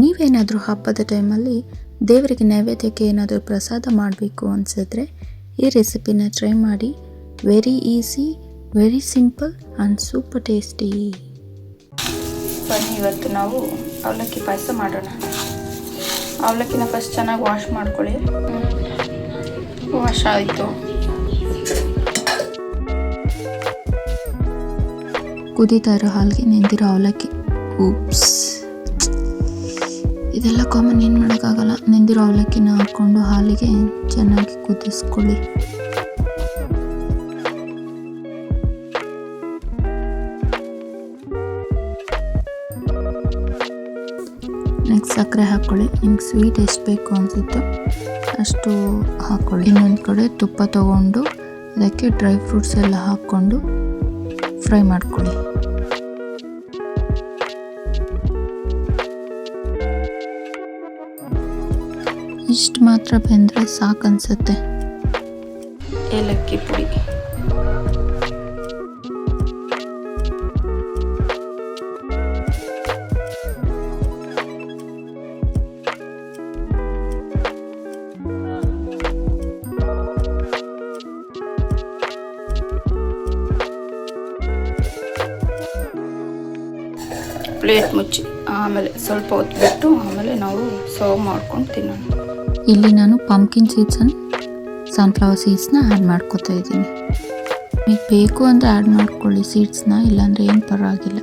ನೀವೇನಾದರೂ ಹಬ್ಬದ ಟೈಮಲ್ಲಿ ದೇವರಿಗೆ ನೈವೇದ್ಯಕ್ಕೆ ಏನಾದರೂ ಪ್ರಸಾದ ಮಾಡಬೇಕು ಅನಿಸಿದ್ರೆ ಈ ರೆಸಿಪಿನ ಟ್ರೈ ಮಾಡಿ. Very easy, very simple and super tasty. ಬನ್ನಿ ಇವತ್ತು ನಾವು ಅವಲಕ್ಕಿ ಪಾಯಸ ಮಾಡೋಣ. ಅವಲಕ್ಕಿನ ಫಸ್ಟ್ ಚೆನ್ನಾಗಿ ವಾಶ್ ಮಾಡ್ಕೊಳ್ಳಿ. ವಾಶ್ ಆಯಿತು. ಕುದೀತಾ ಇರೋ ಹಾಲಿಗೆ ನೆಂದಿರೋ ಅವಲಕ್ಕಿ. ಉಪ್ಸ್, ಇದೆಲ್ಲ ಕಾಮನ್, ಏನು ಮಾಡೋಕ್ಕಾಗಲ್ಲ. ನೆಂದಿರೋ ಅವಲಕ್ಕಿನ ಹಾಕ್ಕೊಂಡು ಹಾಲಿಗೆ ಚೆನ್ನಾಗಿ ಕುದಿಸ್ಕೊಳ್ಳಿ. ನೆಕ್ಸ್ಟ್ ಸಕ್ಕರೆ ಹಾಕ್ಕೊಳ್ಳಿ. ನಿಮ್ಗೆ ಸ್ವೀಟ್ ಎಷ್ಟು ಬೇಕು ಅನಿಸುತ್ತೋ ಅಷ್ಟು ಹಾಕ್ಕೊಳ್ಳಿ. ಇನ್ನೊಂದು ಕಡೆ ತುಪ್ಪ ತಗೊಂಡು ಅದಕ್ಕೆ ಡ್ರೈ ಫ್ರೂಟ್ಸ್ ಎಲ್ಲ ಹಾಕ್ಕೊಂಡು ಫ್ರೈ ಮಾಡ್ಕೊಳ್ಳಿ. ಇಷ್ಟು ಮಾತ್ರ ಬೆಂದರೆ ಸಾಕು ಅನಿಸುತ್ತೆ. ಏಲಕ್ಕಿ ಪುಡಿ, ಪ್ಲೇಟ್ ಮುಚ್ಚಿ ಆಮೇಲೆ ಸ್ವಲ್ಪ ಹೊತ್ತು ಬಿಟ್ಟು ಆಮೇಲೆ ನಾವು ಸರ್ವ್ ಮಾಡ್ಕೊಂಡು ತಿನ್ನೋಣ. ಇಲ್ಲಿ ನಾನು ಪಂಪ್ಕಿನ್ ಸೀಡ್ಸ್ ಅಂಡ್ ಸನ್ಫ್ಲವರ್ ಸೀಡ್ಸ್ನ ಆ್ಯಡ್ ಮಾಡ್ಕೋತಾ ಇದ್ದೀನಿ. మీకు ಬೇಕು ಅಂದರೆ ಆ್ಯಡ್ ಮಾಡ್ಕೊಳ್ಳಿ ಸೀಡ್ಸ್ನ, ಇಲ್ಲಾಂದರೆ ಏನು ಪರವಾಗಿಲ್ಲ.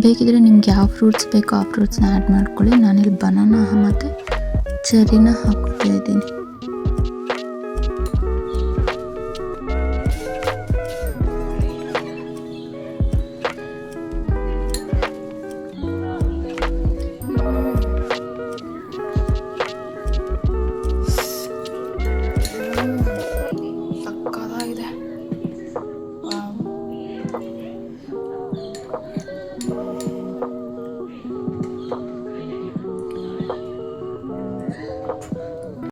ಬೇಕಿದ್ರೆ ನಿಮ್ಗೆ ಯಾವ ಫ್ರೂಟ್ಸ್ ಬೇಕೋ ಆ ಫ್ರೂಟ್ಸ್ನ ಆ್ಯಡ್ ಮಾಡ್ಕೊಳ್ಳಿ. ನಾನಿಲ್ಲಿ ಬನಾನಾ ಮತ್ತು ಚೆರಿನ ಹಾಕ್ತಾ ಇದ್ದೀನಿ. ಸಕ್ಕತ್ತಾಗಿದೆ.